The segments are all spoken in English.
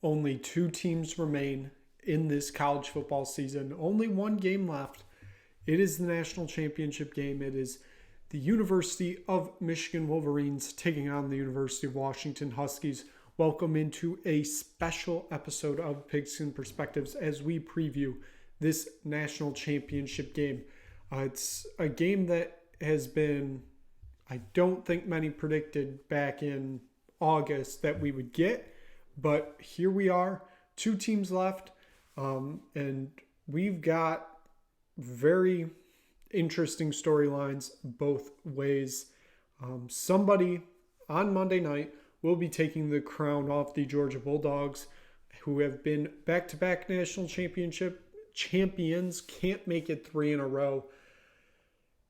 Only two teams remain in this college football season. Only one game left. It is the national championship game. It is the University of Michigan Wolverines taking on the University of Washington Huskies. Welcome into a special episode of Pigskin Perspectives as we preview this national championship game. It's a game that has been, I don't think many predicted back in August that we would get, but here we are, two teams left, and we've got very interesting storylines both ways. Somebody on Monday night will be taking the crown off the Georgia Bulldogs, who have been back-to-back national championship champions, can't make it three in a row.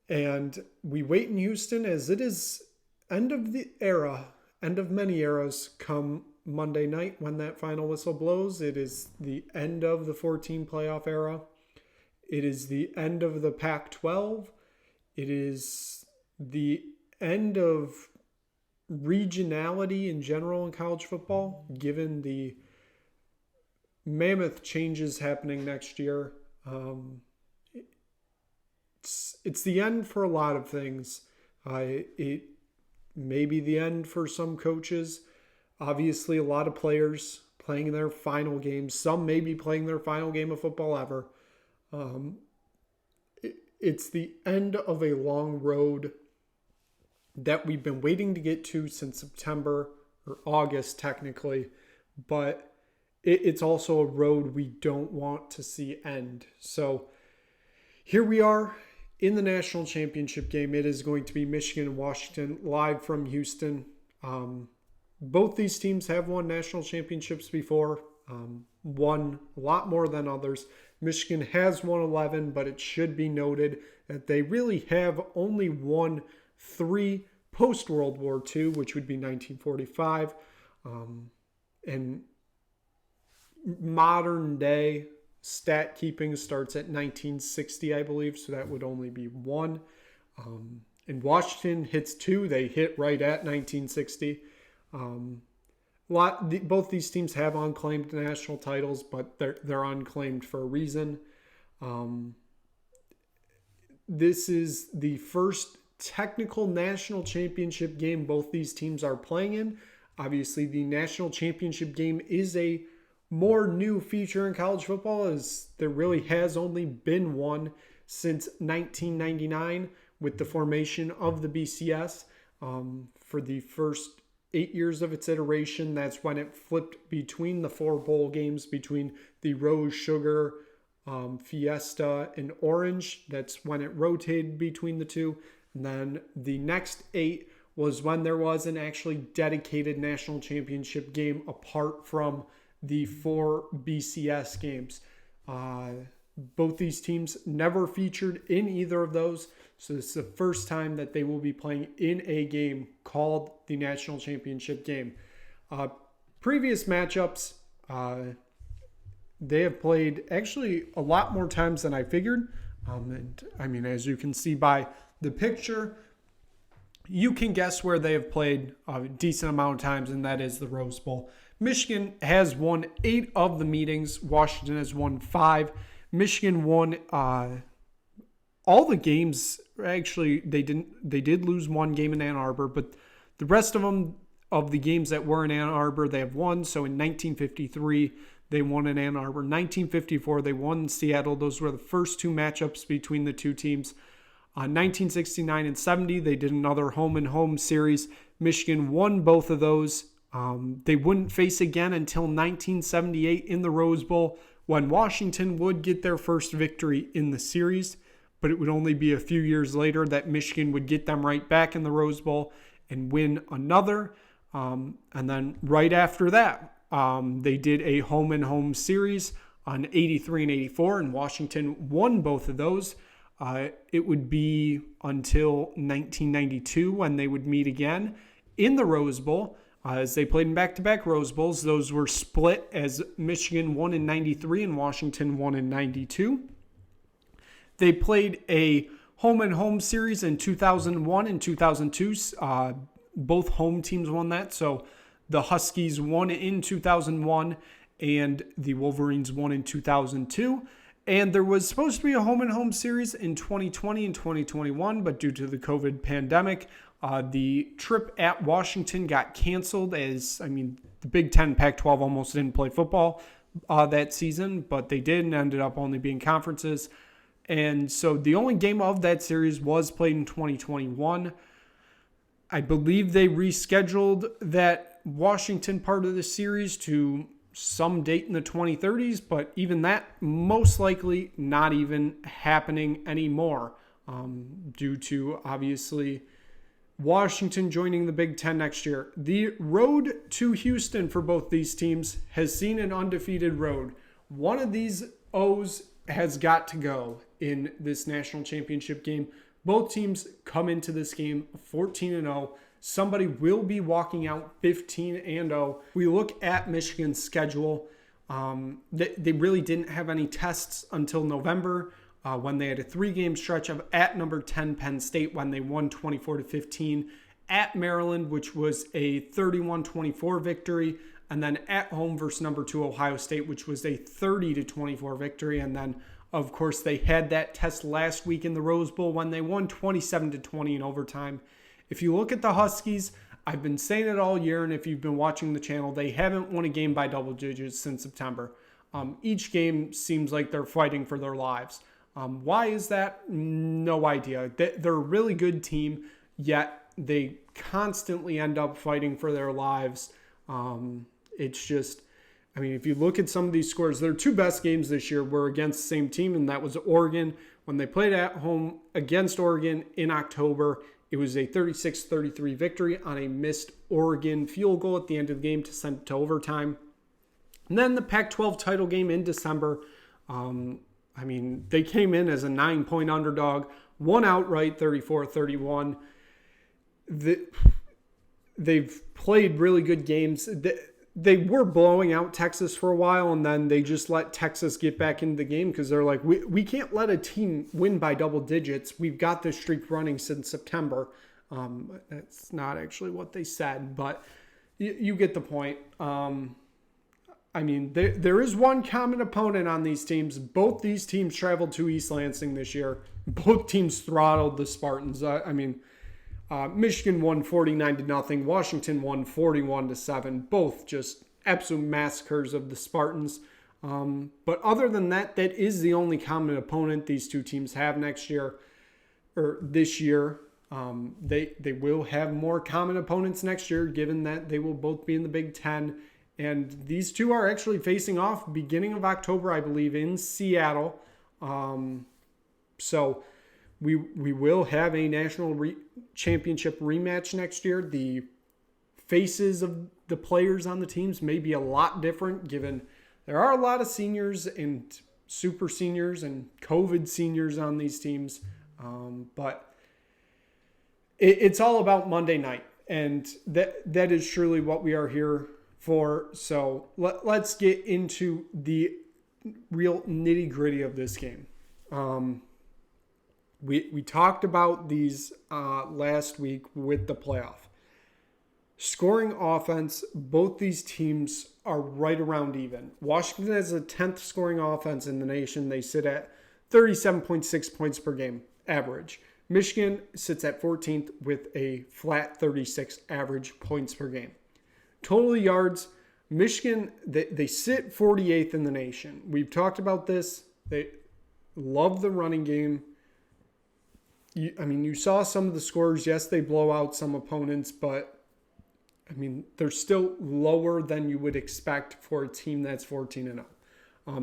And we wait in Houston as it is end of the era, end of many eras come Monday night when that final whistle blows. It is the end of the 14 playoff era. It is the end of the Pac-12. It is the end of regionality in general in college football, given the mammoth changes happening next year. It's the end for a lot of things. It may be the end for some coaches. Obviously, a lot of players playing their final game. Some may be playing their final game of football ever. It's the end of a long road that we've been waiting to get to since September or August, technically. But it's also a road we don't want to see end. So here we are in the national championship game. It is going to be Michigan and Washington live from Houston. Both these teams have won national championships before, won a lot more than others. Michigan has won 11, but it should be noted that they really have only won 3 post-World War II, which would be 1945. And modern day stat keeping starts at 1960, I believe, so that would only be 1. And Washington hits 2. They hit right at 1960. Both these teams have unclaimed national titles, but they're unclaimed for a reason. This is the first technical national championship game both these teams are playing in. Obviously, the national championship game is a more new feature in college football, as there really has only been one since 1999 with the formation of the BCS. For the first 8 years of its iteration, that's when it flipped between the 4 bowl games, between the Rose, Sugar, Fiesta, and Orange. That's when it rotated between the two. And then the next 8 was when there was an actually dedicated national championship game apart from the 4 BCS games. Both these teams never featured in either of those. So this is the first time that they will be playing in a game called the National Championship Game. Previous matchups, they have played actually a lot more times than I figured. And I mean, as you can see by the picture, you can guess where they have played a decent amount of times, and that is the Rose Bowl. Michigan has won 8 of the meetings. Washington has won 5. Michigan won all the games. Actually, they did lose one game in Ann Arbor, but the rest of them, of the games that were in Ann Arbor, they have won. So in 1953, they won in Ann Arbor. 1954, they won in Seattle. Those were the first 2 matchups between the two teams. 1969 and 70, they did another home-and-home series. Michigan won both of those. They wouldn't face again until 1978 in the Rose Bowl, when Washington would get their first victory in the series. But it would only be a few years later that Michigan would get them right back in the Rose Bowl and win another. And then right after that, they did a home-and-home series on 83 and 84, and Washington won both of those. It would be until 1992 when they would meet again in the Rose Bowl. As they played in back-to-back Rose Bowls, those were split as Michigan won in 93 and Washington won in 92. They played a home-and-home series in 2001 and 2002. Both home teams won that. So the Huskies won in 2001 and the Wolverines won in 2002. And there was supposed to be a home-and-home series in 2020 and 2021, but due to the COVID pandemic, the trip at Washington got canceled the Big Ten Pac-12 almost didn't play football that season, but they did and ended up only being conferences. And so the only game of that series was played in 2021. I believe they rescheduled that Washington part of the series to some date in the 2030s, but even that most likely not even happening anymore due to obviously Washington joining the Big Ten next year. The road to Houston for both these teams has seen an undefeated road. One of these O's has got to go in this national championship game. Both teams come into this game 14-0. Somebody will be walking out 15-0. We look at Michigan's schedule. They really didn't have any tests until November when they had a 3-game stretch of at number 10 Penn State when they won 24-15, at Maryland, which was a 31-24 victory, and then at home versus number 2 Ohio State, which was a 30-24 victory. And then, of course, they had that test last week in the Rose Bowl when they won 27-20 in overtime. If you look at the Huskies, I've been saying it all year, and if you've been watching the channel, they haven't won a game by double digits since September. Each game seems like they're fighting for their lives. Why is that? No idea. They're a really good team, yet they constantly end up fighting for their lives. It's just, if you look at some of these scores, their 2 best games this year were against the same team, and that was Oregon. When they played at home against Oregon in October, it was a 36-33 victory on a missed Oregon field goal at the end of the game to send it to overtime. And then the Pac-12 title game in December. They came in as a 9-point underdog, won outright 34-31. They've played really good games. They were blowing out Texas for a while, and then they just let Texas get back into the game because they're like, we can't let a team win by double digits. We've got this streak running since September. That's not actually what they said, but you get the point. There is one common opponent on these teams. Both these teams traveled to East Lansing this year. Both teams throttled the Spartans. Michigan won 49-0. Washington won 41-7. Both just absolute massacres of the Spartans. But other than that, that is the only common opponent these two teams have next year or this year. They will have more common opponents next year, given that they will both be in the Big Ten. And these two are actually facing off beginning of October, I believe, in Seattle. So we will have a national championship rematch next year. The faces of the players on the teams may be a lot different, given there are a lot of seniors and super seniors and COVID seniors on these teams. But it's all about Monday night, and that is truly what we are here for. So let's get into the real nitty-gritty of this game. We talked about these last week with the playoff. Scoring offense, both these teams are right around even. Washington has the 10th scoring offense in the nation. They sit at 37.6 points per game average. Michigan sits at 14th with a flat 36 average points per game. Total yards, Michigan, they sit 48th in the nation. We've talked about this. They love the running game. You saw some of the scores. Yes, they blow out some opponents, but they're still lower than you would expect for a team that's 14-0.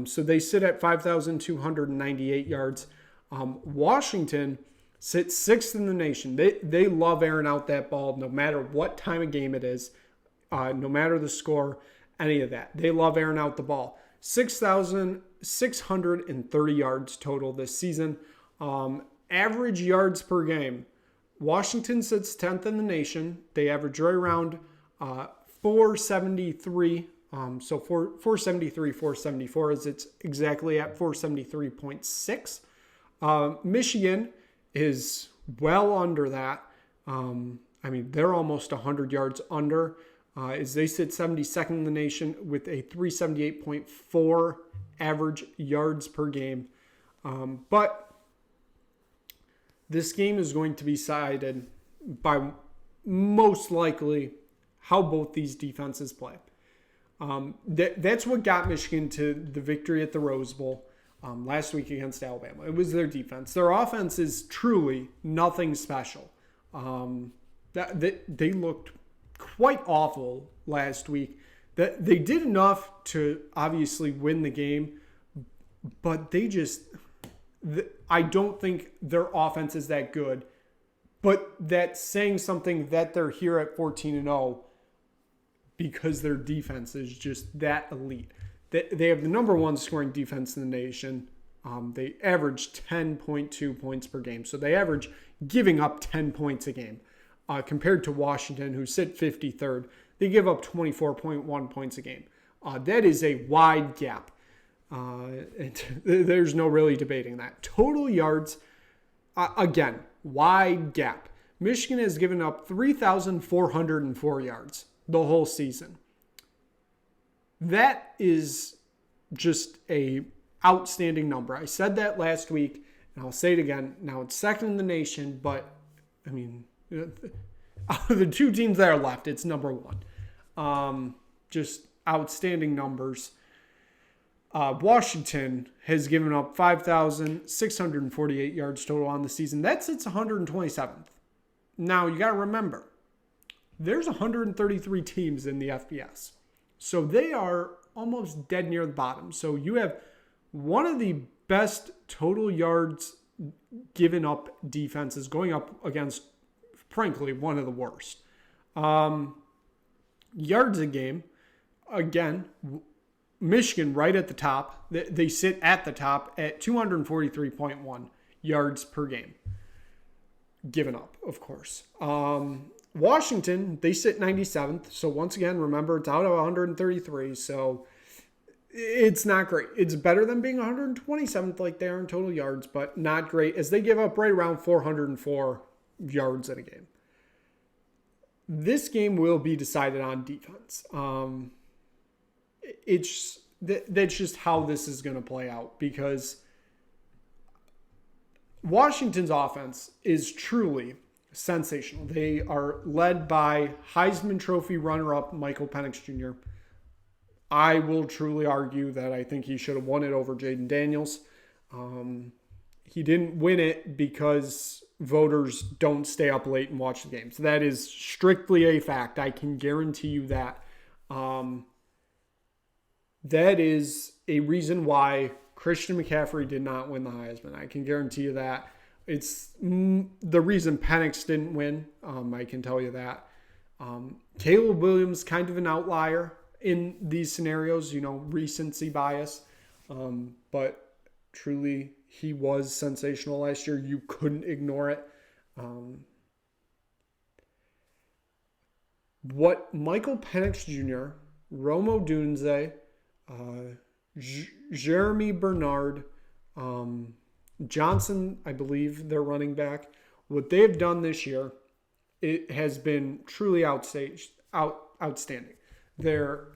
So they sit at 5,298 yards. Washington sits 6th in the nation. They love airing out that ball no matter what time of game it is, no matter the score, any of that. They love airing out the ball. 6,630 yards total this season. Average yards per game. Washington sits 10th in the nation. They average right around 473. So 473, 474 is it's exactly at 473.6. Michigan is well under that. They're almost 100 yards under. As they sit 72nd in the nation with a 378.4 average yards per game. But this game is going to be decided by most likely how both these defenses play. That's what got Michigan to the victory at the Rose Bowl last week against Alabama. It was their defense. Their offense is truly nothing special. They looked quite awful last week. That they did enough to obviously win the game, but I don't think their offense is that good. But that's saying something that they're here at 14-0 because their defense is just that elite. They have the number one scoring defense in the nation. They average 10.2 points per game. So they average giving up 10 points a game. Compared to Washington, who sit 53rd, they give up 24.1 points a game. That is a wide gap. There's no really debating that. Total yards, again, wide gap. Michigan has given up 3,404 yards the whole season. That is just a outstanding number. I said that last week, and I'll say it again. Now it's second in the nation, but I mean, out of the two teams that are left, it's number one. Just outstanding numbers. Washington has given up 5,648 yards total on the season. That sits 127th. Now, you got to remember, there's 133 teams in the FBS. So they are almost dead near the bottom. So you have one of the best total yards given up defenses going up against, frankly, one of the worst. Yards a game, again, Michigan right at the top. They sit at the top at 243.1 yards per game. Given up, of course. Washington, they sit 97th. So once again, remember, it's out of 133. So it's not great. It's better than being 127th like they are in total yards, but not great as they give up right around 404 yards in a game. This game will be decided on defense. That's just how this is going to play out because Washington's offense is truly sensational. They are led by Heisman Trophy runner-up Michael Penix Jr. I will truly argue that I think he should have won it over Jaden Daniels. He didn't win it because voters don't stay up late and watch the games. That is strictly a fact. I can guarantee you that. That is a reason why Christian McCaffrey did not win the Heisman. I can guarantee you that. It's the reason Penix didn't win. I can tell you that. Caleb Williams, kind of an outlier in these scenarios, recency bias. But truly, he was sensational last year. You couldn't ignore it. What Michael Penix Jr., Rome Odunze, Jeremy Bernard, Johnson, I believe their running back, what they've done this year, it has been truly outstanding. Their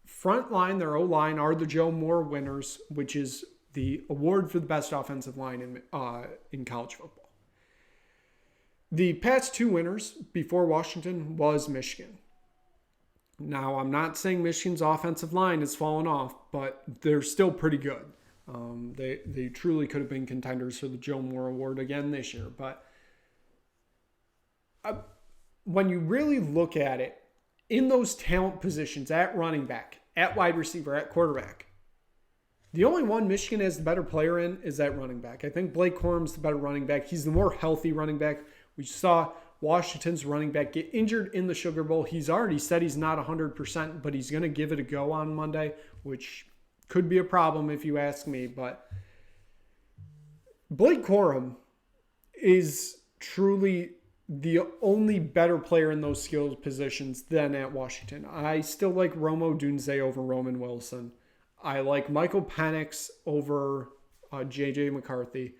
front line, their O-line are the Joe Moore winners, which is the award for the best offensive line in college football. The past two winners before Washington was Michigan. Now, I'm not saying Michigan's offensive line has fallen off, but they're still pretty good. They truly could have been contenders for the Joe Moore Award again this year. But when you really look at it, in those talent positions at running back, at wide receiver, at quarterback, the only one Michigan has the better player in is that running back. I think Blake Corum's the better running back. He's the more healthy running back. We saw Washington's running back get injured in the Sugar Bowl. He's already said he's not 100%, but he's going to give it a go on Monday, which could be a problem if you ask me. But Blake Corum is truly the only better player in those skilled positions than at Washington. I still like Rome Odunze over Roman Wilson. I like Michael Penix over J.J. McCarthy.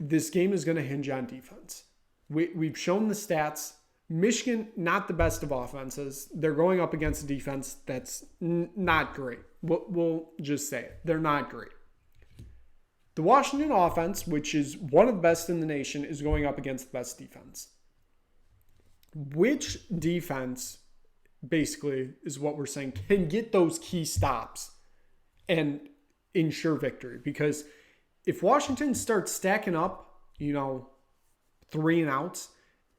This game is going to hinge on defense. We've shown the stats. Michigan, not the best of offenses. They're going up against a defense that's not great. We'll just say it. They're not great. The Washington offense, which is one of the best in the nation, is going up against the best defense. Which defense, basically, is what we're saying, can get those key stops and ensure victory? Because if Washington starts stacking up, 3 and outs,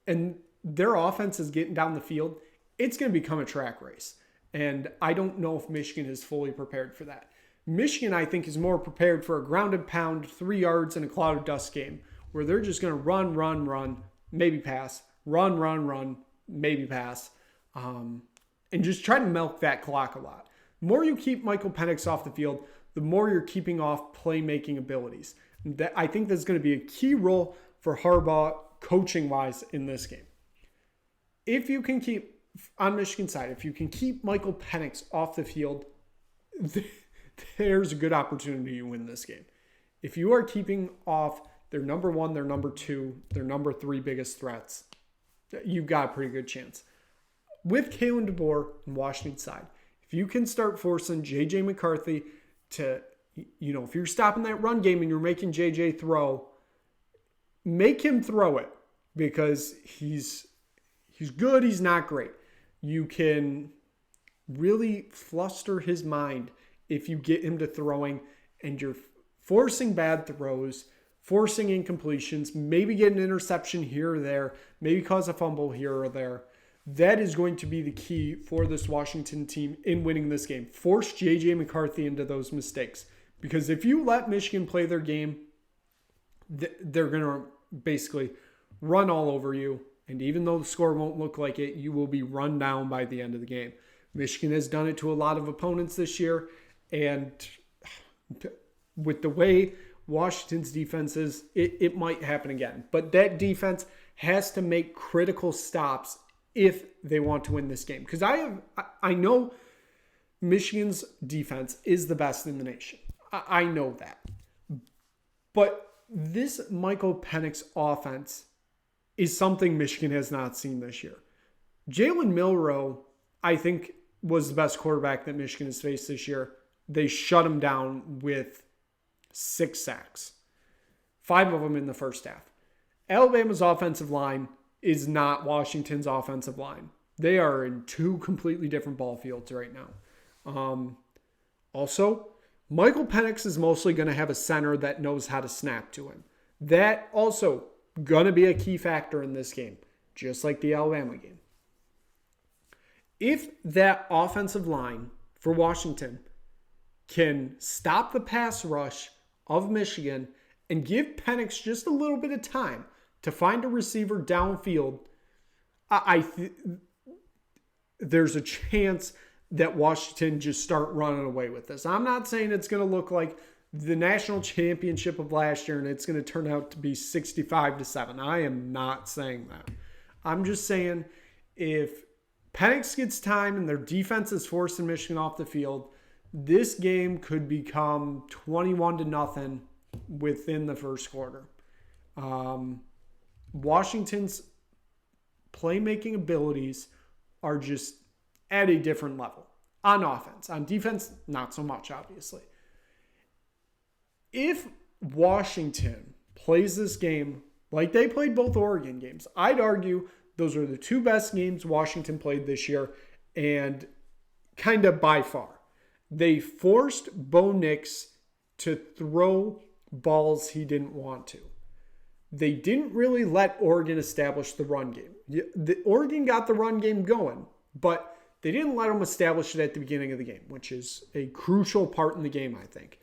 and their offense is getting down the field, it's going to become a track race. And I don't know if Michigan is fully prepared for that. Michigan, I think, is more prepared for a ground and pound, 3 yards in a cloud of dust game where they're just going to run, maybe pass, run, maybe pass, and just try to milk that clock a lot. The more you keep Michael Penix off the field, the more you're keeping off playmaking abilities. I think that's going to be a key role for Harbaugh coaching-wise in this game. If you can keep, on Michigan's side, if you can keep Michael Penix off the field, there's a good opportunity to win this game. If you are keeping off their number 1, their number 2, their number 3 biggest threats, you've got a pretty good chance. With Kalen DeBoer on Washington's side, if you can start forcing J.J. McCarthy to, if you're stopping that run game and you're making J.J. throw, make him throw it because he's good, he's not great. You can really fluster his mind if you get him to throwing and you're forcing bad throws, forcing incompletions, maybe get an interception here or there, maybe cause a fumble here or there. That is going to be the key for this Washington team in winning this game. Force J.J. McCarthy into those mistakes. Because if you let Michigan play their game, they're going to basically run all over you. And even though the score won't look like it, you will be run down by the end of the game. Michigan has done it to a lot of opponents this year. And with the way Washington's defense is, it might happen again. But that defense has to make critical stops if they want to win this game. Because I know Michigan's defense is the best in the nation. I know that. But this Michael Penix offense is something Michigan has not seen this year. Jalen Milroe, I think, was the best quarterback that Michigan has faced this year. They shut him down with 6 sacks, 5 of them in the first half. Alabama's offensive line is not Washington's offensive line. They are in 2 completely different ball fields right now. Also, Michael Penix is mostly going to have a center that knows how to snap to him. That also going to be a key factor in this game, just like the Alabama game. If that offensive line for Washington can stop the pass rush of Michigan and give Penix just a little bit of time to find a receiver downfield, there's a chance that Washington just start running away with this. I'm not saying it's going to look like the national championship of last year and it's going to turn out to be 65-7. I am not saying that. I'm just saying if Penix gets time and their defense is forcing Michigan off the field, this game could become 21-0 within the first quarter. Washington's playmaking abilities are just at a different level on offense. On defense, not so much, obviously. If Washington plays this game like they played both Oregon games, I'd argue those are the 2 best games Washington played this year, and kind of by far. They forced Bo Nix to throw balls he didn't want to. They didn't really let Oregon establish the run game. Oregon got the run game going, but they didn't let them establish it at the beginning of the game, which is a crucial part in the game, I think.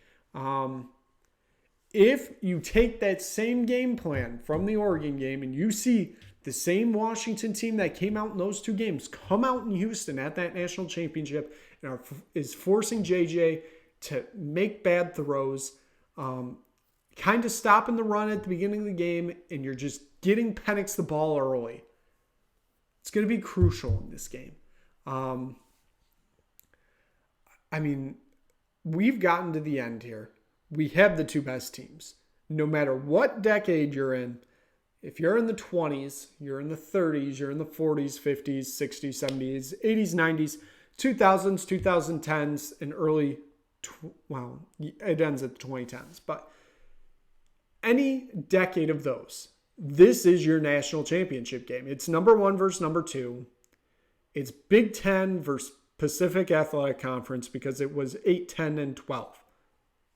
If you take that same game plan from the Oregon game and you see the same Washington team that came out in those 2 games come out in Houston at that national championship and is forcing JJ to make bad throws, kind of stopping the run at the beginning of the game, and you're just getting Penix the ball early, it's going to be crucial in this game. We've gotten to the end here. We have the 2 best teams. No matter what decade you're in, if you're in the 20s, you're in the 30s, you're in the 40s, 50s, 60s, 70s, 80s, 90s, 2000s, 2010s, and early, it ends at the 2010s. But any decade of those, this is your national championship game. It's number 1 versus number 2. It's Big Ten versus Pacific Athletic Conference because it was 8, 10, and 12.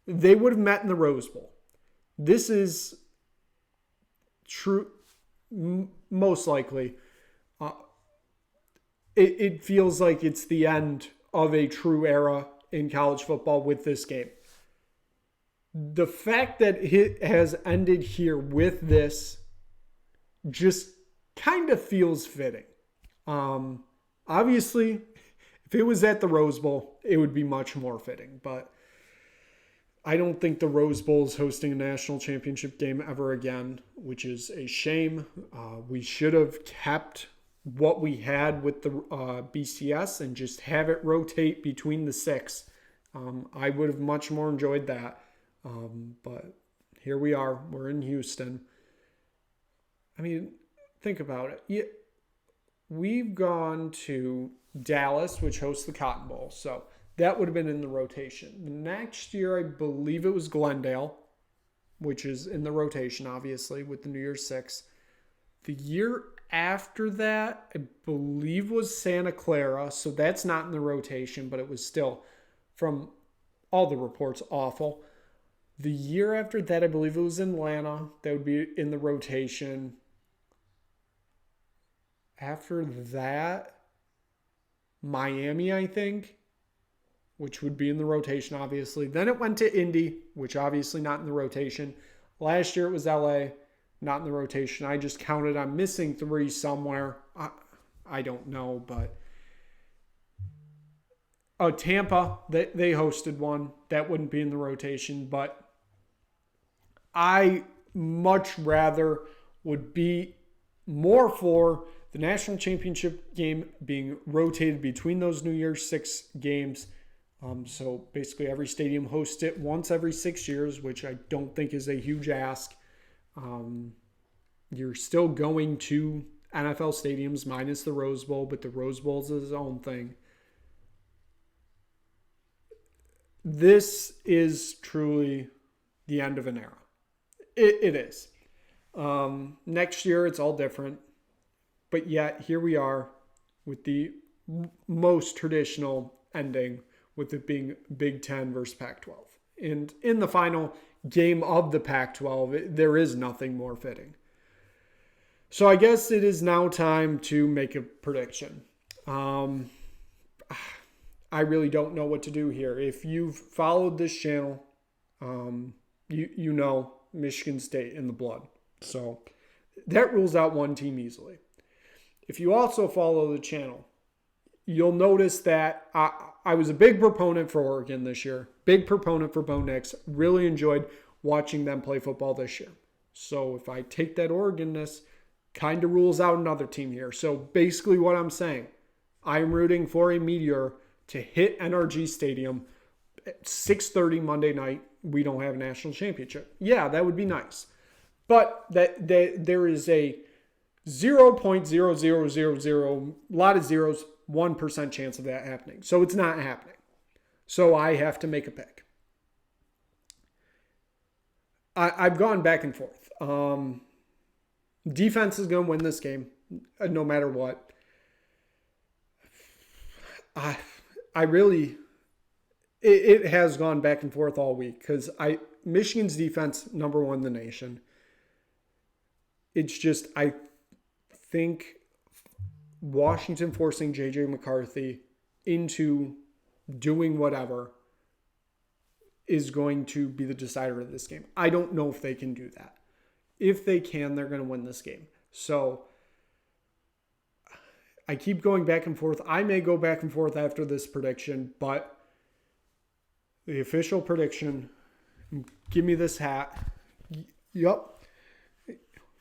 They would have met in the Rose Bowl. This is true, most likely. It feels like it's the end of a true era in college football with this game. The fact that it has ended here with this just kind of feels fitting. Obviously, if it was at the Rose Bowl, it would be much more fitting. But I don't think the Rose Bowl is hosting a national championship game ever again, which is a shame. We should have kept what we had with the BCS and just have it rotate between the 6. I would have much more enjoyed that. But here we are. We're in Houston. I mean, think about it. Yeah, we've gone to Dallas, which hosts the Cotton Bowl. So that would have been in the rotation. The next year, I believe it was Glendale, which is in the rotation, obviously, with the New Year's Six. The year after that, I believe was Santa Clara. So that's not in the rotation, but it was still, from all the reports, awful. The year after that, I believe it was Atlanta. That would be in the rotation. After that, Miami, I think, which would be in the rotation, obviously. Then it went to Indy, which obviously not in the rotation. Last year it was LA, not in the rotation. I just counted I'm missing 3 somewhere. I don't know, but... Oh, Tampa, they hosted one. That wouldn't be in the rotation, but I much rather would be more for the national championship game being rotated between those New Year's 6 games. So basically every stadium hosts it once every 6 years, which I don't think is a huge ask. You're still going to NFL stadiums minus the Rose Bowl, but the Rose Bowl is its own thing. This is truly the end of an era. It is. Next year, it's all different. But yet, here we are with the most traditional ending, with it being Big Ten versus Pac-12. And in the final game of the Pac-12, there is nothing more fitting. So I guess it is now time to make a prediction. I really don't know what to do here. If you've followed this channel, you know Michigan State in the blood. So that rules out one team easily. If you also follow the channel, you'll notice that I was a big proponent for Oregon this year. Big proponent for Bo Nix. Really enjoyed watching them play football this year. So if I take that Oregonness, kind of rules out another team here. So basically what I'm saying, I'm rooting for a Meteor to hit NRG Stadium at 6:30 Monday night. We don't have a national championship. Yeah, that would be nice. But that there is a 0.0000, a lot of zeros, 1% chance of that happening. So it's not happening. So I have to make a pick. I've gone back and forth. Defense is going to win this game, no matter what. I really, it has gone back and forth all week because Michigan's defense, number 1 in the nation. It's just, I think Washington forcing J.J. McCarthy into doing whatever is going to be the decider of this game. I don't know if they can do that. If they can, they're going to win this game. So I keep going back and forth. I may go back and forth after this prediction, but the official prediction, give me this hat. Yup.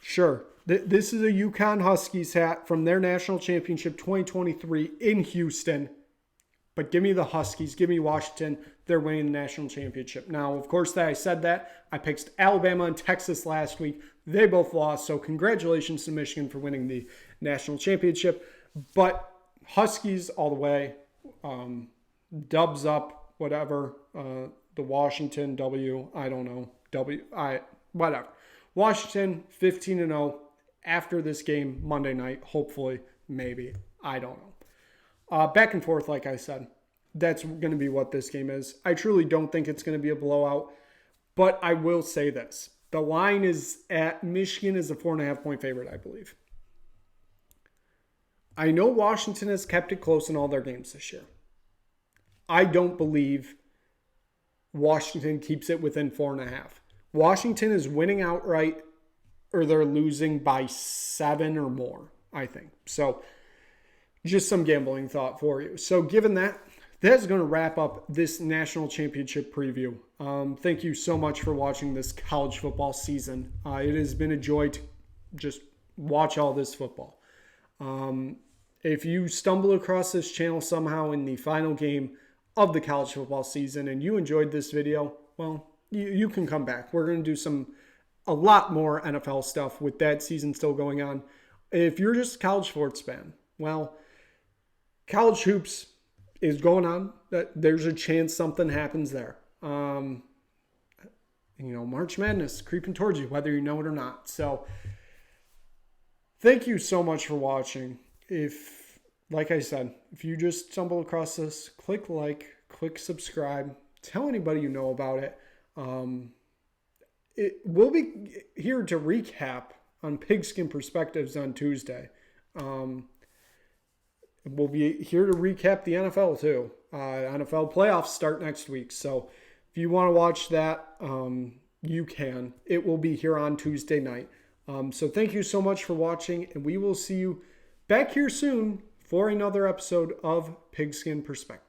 Sure. This is a Yukon Huskies hat from their national championship 2023 in Houston. But give me the Huskies. Give me Washington. They're winning the national championship. Now, of course, that I said that. I picked Alabama and Texas last week. They both lost. So congratulations to Michigan for winning the national championship. But Huskies all the way. Dubs up, whatever. The Washington W, I don't know. Whatever. Washington 15-0 after this game Monday night. Hopefully, maybe. I don't know. Back and forth, like I said. That's going to be what this game is. I truly don't think it's going to be a blowout. But I will say this. The line is at Michigan is a 4.5-point favorite, I believe. I know Washington has kept it close in all their games this year. I don't believe Washington keeps it within 4.5. Washington is winning outright or they're losing by 7 or more, I think. So just some gambling thought for you. So given that, that's going to wrap up this national championship preview. Thank you so much for watching this college football season. It has been a joy to just watch all this football. If you stumble across this channel somehow in the final game of the college football season and you enjoyed this video, well, you can come back. We're going to do a lot more NFL stuff with that season still going on. If you're just a college sports fan, well, college hoops is going on. There's a chance something happens there. March Madness creeping towards you, whether you know it or not. So thank you so much for watching. Like I said, if you just stumble across this, click like, click subscribe, tell anybody you know about it. We'll be here to recap on Pigskin Perspectives on Tuesday. We'll be here to recap the NFL too. NFL playoffs start next week. So if you want to watch that, you can. It will be here on Tuesday night. So thank you so much for watching, and we will see you back here soon for another episode of Pigskin Perspective.